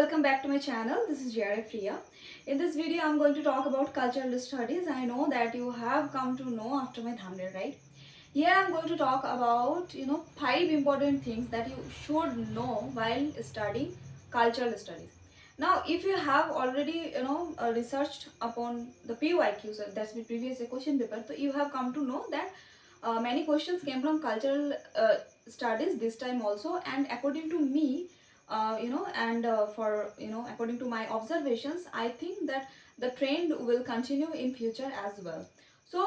welcome back to my channel. This is Priya. In this video, I'm going to talk about cultural studies. I know that you have come to know after my thumbnail, right? Here I'm going to talk about, 5 important things that you should know while studying cultural studies. Now, if you have already, researched upon the PYQs, that's the previous question paper, so you have come to know that many questions came from cultural studies this time also, and according to me, according to my observations, I think that the trend will continue in future as well. So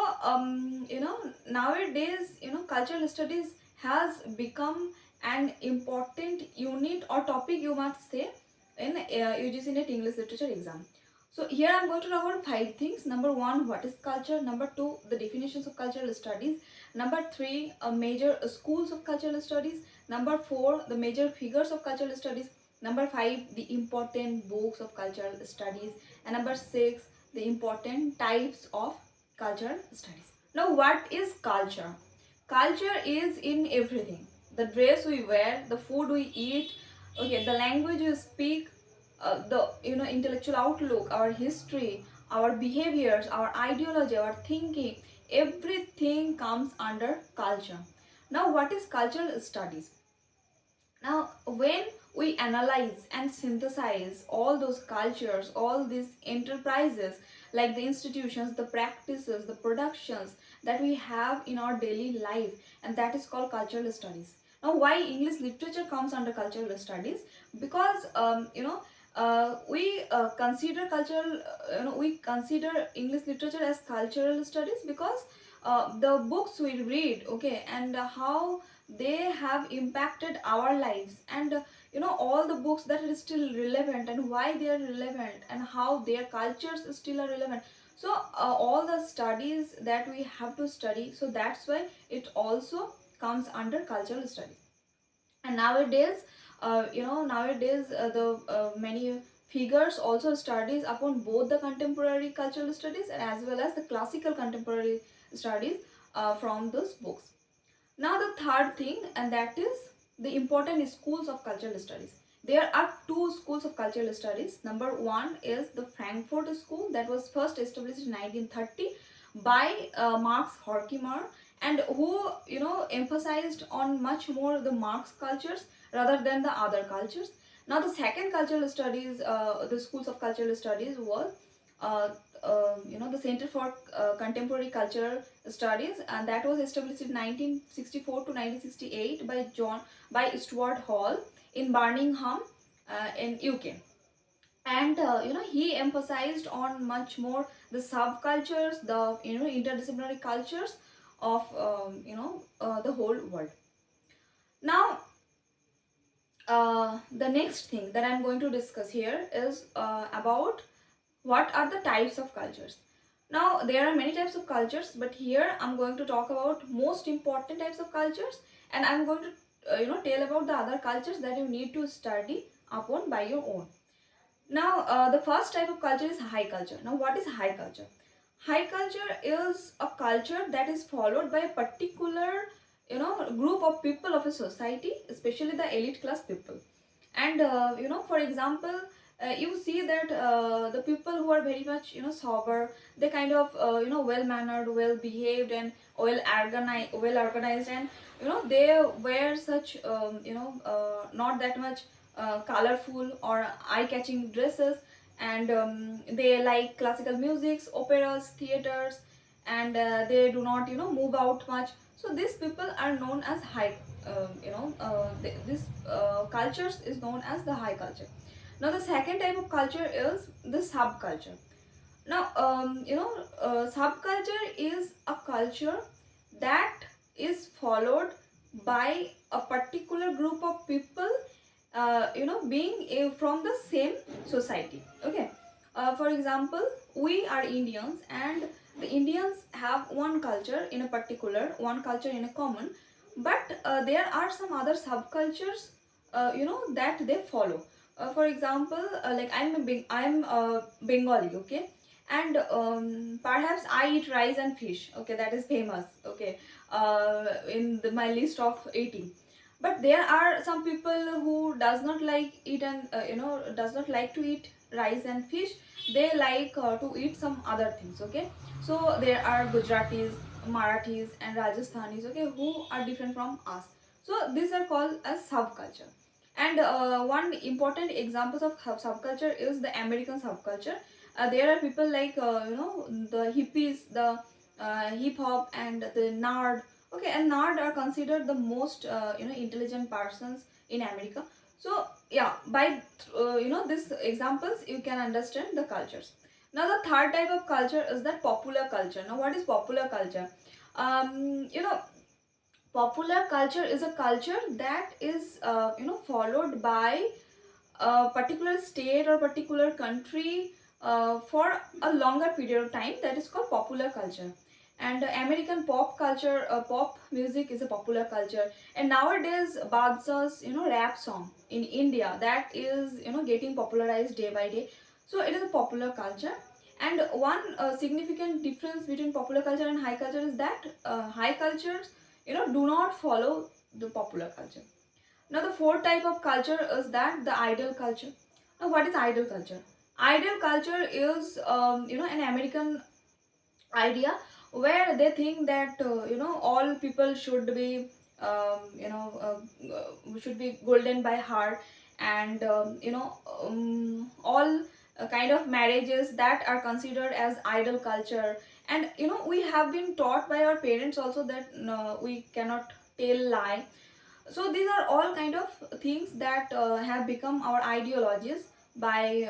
nowadays, cultural studies has become an important unit or topic, you must say, in UGC NET English literature exam. So here I'm going to talk about 5 things. Number 1, what is culture? Number 2, the definitions of cultural studies. Number 3, major schools of cultural studies. Number 4, the major figures of cultural studies. Number 5, the important books of cultural studies. And number 6, the important types of cultural studies. Now, what is culture? Culture is in everything. The dress we wear, the food we eat, okay, the language we speak, the intellectual outlook, our history, our behaviors, our ideology, our thinking, everything comes under culture. Now, what is cultural studies? Now, when we analyze and synthesize all those cultures, all these enterprises, like the institutions, the practices, the productions that we have in our daily life, and that is called cultural studies. Now, why English literature comes under cultural studies? Because we consider we consider English literature as cultural studies because the books we read, okay, and how they have impacted our lives, and all the books that are still relevant and why they are relevant and how their cultures still are relevant. So all the studies that we have to study, so that's why it also comes under cultural studies. And nowadays, the many figures also studies upon both the contemporary cultural studies as well as the classical contemporary studies from those books. Now the third thing, and that is the important schools of cultural studies. There are 2 schools of cultural studies. Number 1 is the Frankfurt School, that was first established in 1930 by Marx Horkheimer, and who emphasized on much more the Marx cultures rather than the other cultures. Now the second cultural studies, the schools of cultural studies was the Center for Contemporary Cultural Studies, and that was established in 1964 to 1968 by Stuart Hall in Birmingham in UK. And he emphasized on much more the subcultures, the interdisciplinary cultures of the whole world. Now the next thing that I'm going to discuss here is about what are the types of cultures. Now there are many types of cultures, but here I'm going to talk about most important types of cultures, and I'm going to tell about the other cultures that you need to study upon by your own. Now the first type of culture is high culture. Now what is high culture? High culture is a culture that is followed by a particular group of people of a society, especially the elite class people. And for example, you see that the people who are very much sober, they kind of well mannered, well behaved, and well organized, and they wear such not that much colorful or eye catching dresses, and they like classical musics, operas, theaters, and they do not move out much. So these people are known as high this cultures is known as the high culture. Now the second type of culture is the subculture. Now subculture is a culture that is followed by a particular group of people being from the same society. Okay, for example, we are Indians, and the Indians have one culture in a particular, one culture in a common, but there are some other subcultures that they follow. For example, like I'm Bengali, okay, and perhaps I eat rice and fish, okay, that is famous, okay, in my list of 18. But there are some people who does not like eat and does not like to eat rice and fish. They like to eat some other things. Okay, so there are Gujaratis, Marathis and Rajasthanis, okay, who are different from us. So these are called as subculture. And one important examples of subculture is the American subculture. There are people like the hippies, the hip hop and the nerd. Okay, and nerd are considered the most intelligent persons in America. So yeah, by these examples you can understand the cultures. Now the third type of culture is that popular culture. Now what is popular culture? You know, popular culture is a culture that is followed by a particular state or particular country for a longer period of time. That is called popular culture. And American pop culture, pop music is a popular culture. And nowadays Badshah's rap song in India, that is getting popularized day by day. So it is a popular culture. And one significant difference between popular culture and high culture is that high cultures do not follow the popular culture. Now the fourth type of culture is that the idol culture. Now what is idol culture? Idol culture is an American idea where they think that all people should be should be golden by heart. And all kind of marriages that are considered as idol culture. And we have been taught by our parents also that no, we cannot tell lie. So these are all kind of things that have become our ideologies by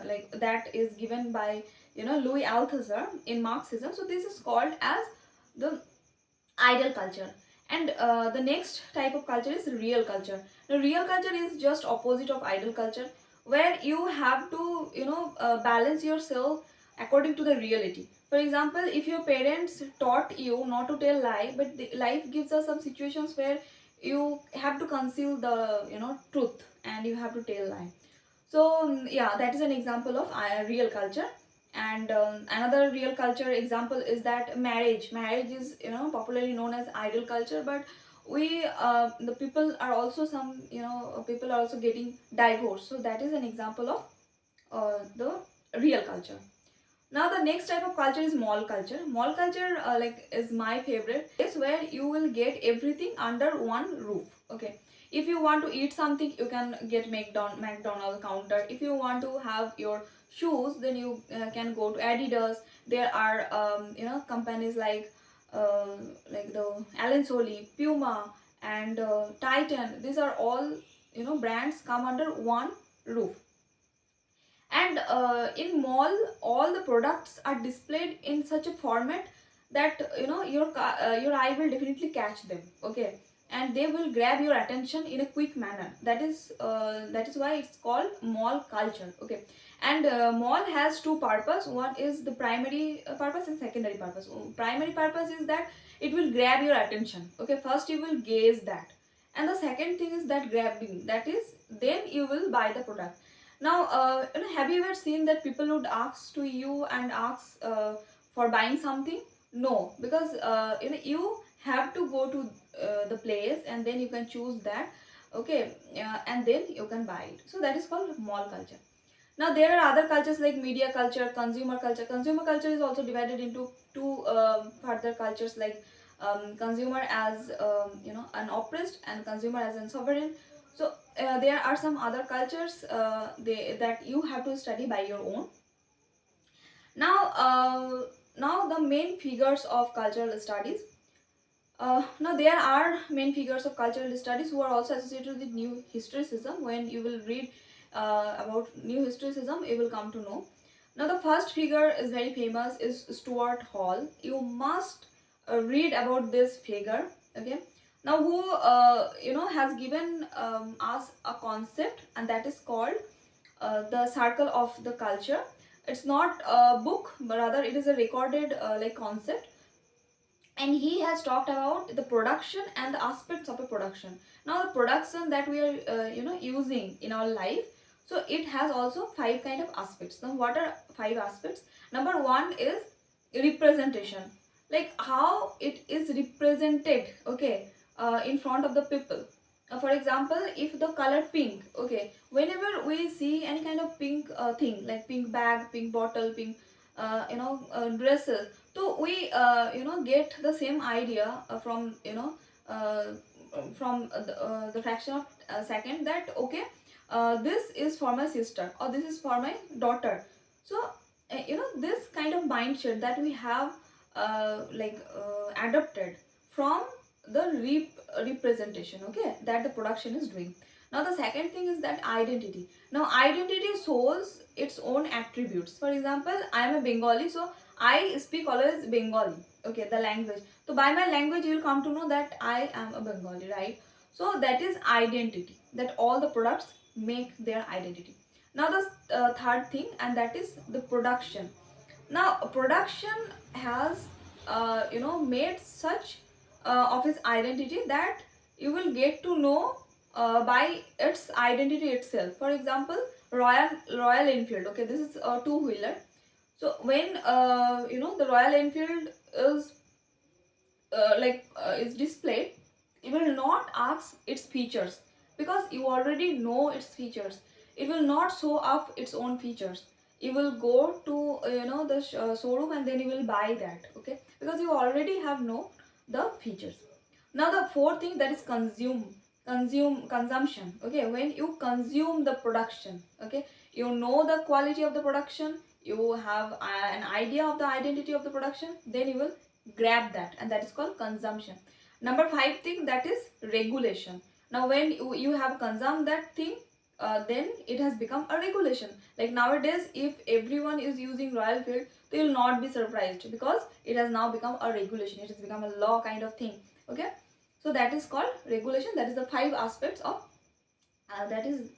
like that is given by Louis Althusser in Marxism. So this is called as the ideal culture. And the next type of culture is real culture. The real culture is just opposite of ideal culture, where you have to balance yourself according to the reality. For example, if your parents taught you not to tell lie, but life gives us some situations where you have to conceal the truth and you have to tell lie. So yeah, that is an example of real culture. And another real culture example is that marriage is popularly known as idol culture. But we the people are also some people are also getting divorced. So that is an example of the real culture. Now the next type of culture is mall culture. Mall culture like is my favorite. It's where you will get everything under one roof. Okay, if you want to eat something, you can get McDonald's counter. If you want to have your shoes, then you can go to Adidas. There are companies like the Allen Solly, Puma and Titan. These are all brands come under one roof. And in mall, all the products are displayed in such a format that your eye will definitely catch them. Okay, and they will grab your attention in a quick manner. That is why it's called mall culture. Okay, and mall has two purpose. One is the primary purpose and secondary purpose. Primary purpose is that it will grab your attention. Okay, first you will gaze that, and the second thing is that grabbing, that is then you will buy the product. Now, have you ever seen that people would ask to you and ask for buying something? No, because you have to go to the place and then you can choose that. Okay, and then you can buy it. So that is called mall culture. Now there are other cultures like media culture, consumer culture. Consumer culture is also divided into two further cultures, like consumer as an oppressed and consumer as an sovereign. So there are some other cultures that you have to study by your own. Now, now the main figures of cultural studies. Now there are main figures of cultural studies who are also associated with new historicism. When you will read about new historicism, you will come to know. Now the first figure is very famous, is Stuart Hall. You must read about this figure. Okay. Now who has given us a concept, and that is called the circle of the culture. It's not a book, but rather it is a recorded like concept. And he has talked about the production and the aspects of a production. Now the production that we are using in our life, so it has also five kind of aspects. Now what are five aspects? Number one is representation, like how it is represented, okay, in front of the people. For example, if the color pink, okay, whenever we see any kind of pink thing like pink bag, pink bottle, pink dresses, so we get the same idea from uh, the fraction of a second that okay, this is for my sister or this is for my daughter. So this kind of mindset that we have adopted from the representation, okay, that the production is doing. Now the second thing is that identity. Now identity shows its own attributes. For example, I am a Bengali, so I speak always Bengali, okay, the language. So by my language you will come to know that I am a Bengali, right? So that is identity, that all the products make their identity. Now the third thing, and that is the production. Now production has made such of its identity that you will get to know by its identity itself. For example, Royal Enfield, okay, this is a two-wheeler. So when the Royal Enfield is displayed, you will not ask its features because you already know its features. It will not show up its own features. You will go to the showroom and then you will buy that, okay, because you already have know the features. Now the fourth thing, that is consumption, okay. When you consume the production, okay, you know the quality of the production, you have an idea of the identity of the production, then you will grab that, and that is called consumption. Number five thing, that is regulation. Now when you have consumed that thing, then it has become a regulation. Like nowadays, if everyone is using Royal Field, they will not be surprised because it has now become a regulation. It has become a law kind of thing, okay. So that is called regulation. That is the five aspects of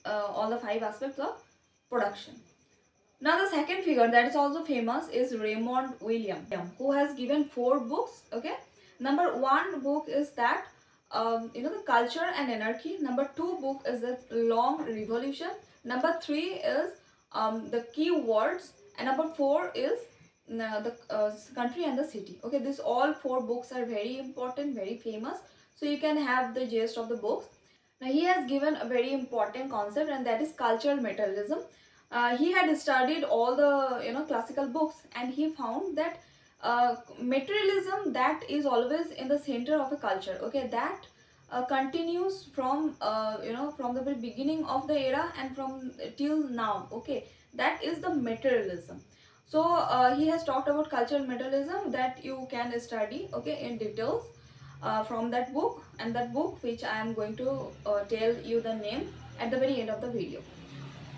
all the five aspects of production. Now the second figure that is also famous is Raymond William, who has given 4 books, okay. Number 1 book is that the Culture and Anarchy. Number 2 book is the Long Revolution. Number 3 is the Key Words, and number 4 is the Country and the City. Okay, these all 4 books are very important, very famous, so you can have the gist of the books. Now he has given a very important concept, and that is cultural materialism. He had studied all the classical books, and he found that materialism that is always in the center of a culture, okay, that continues from from the very beginning of the era and from till now, okay, that is the materialism. So he has talked about cultural materialism that you can study, okay, in details from that book, and that book which I am going to tell you the name at the very end of the video.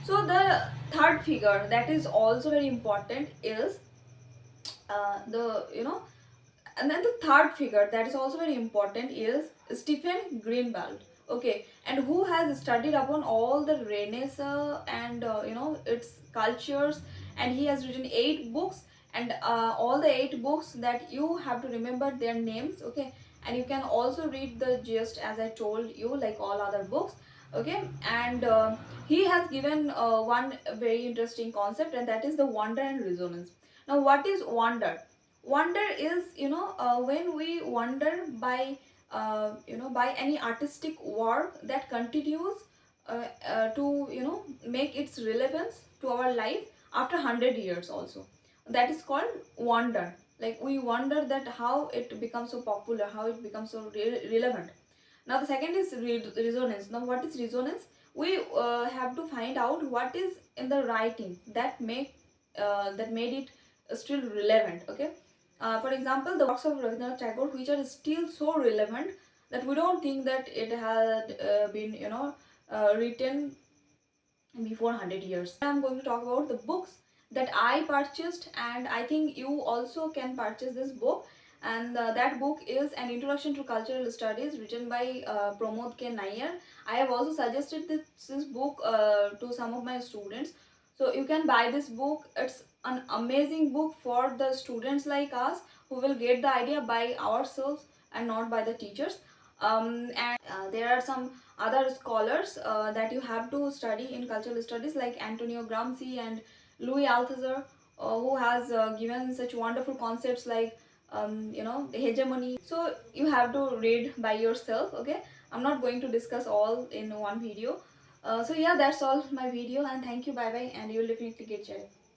So the third figure that is also very important is and then the third figure that is also very important is Stephen Greenblatt, okay, and who has studied upon all the Renaissance and its cultures, and he has written 8 books, and all the 8 books that you have to remember their names, okay, and you can also read the gist as I told you, like all other books, okay. And he has given one very interesting concept, and that is the wonder and resonance. Now what is wonder? Wonder is when we wonder by any artistic work that continues to make its relevance to our life after 100 years also. That is called wonder. Like we wonder that how it becomes so popular, how it becomes so relevant. Now the second is resonance. Now what is resonance? We have to find out what is in the writing that made it still relevant, okay. For example, the works of Rabindranath Tagore, which are still so relevant that we don't think that it had been written before 100 years. I'm going to talk about the books that I purchased, and I think you also can purchase this book. And that book is An Introduction to Cultural Studies, written by Pramod K. Nair. I have also suggested this book to some of my students. So you can buy this book. It's an amazing book for the students like us who will get the idea by ourselves and not by the teachers. And there are some other scholars that you have to study in cultural studies, like Antonio Gramsci and Louis Althusser, who has given such wonderful concepts like hegemony. So you have to read by yourself, okay. I'm not going to discuss all in one video. So yeah, that's all my video, and thank you, bye bye, and you will definitely get joy.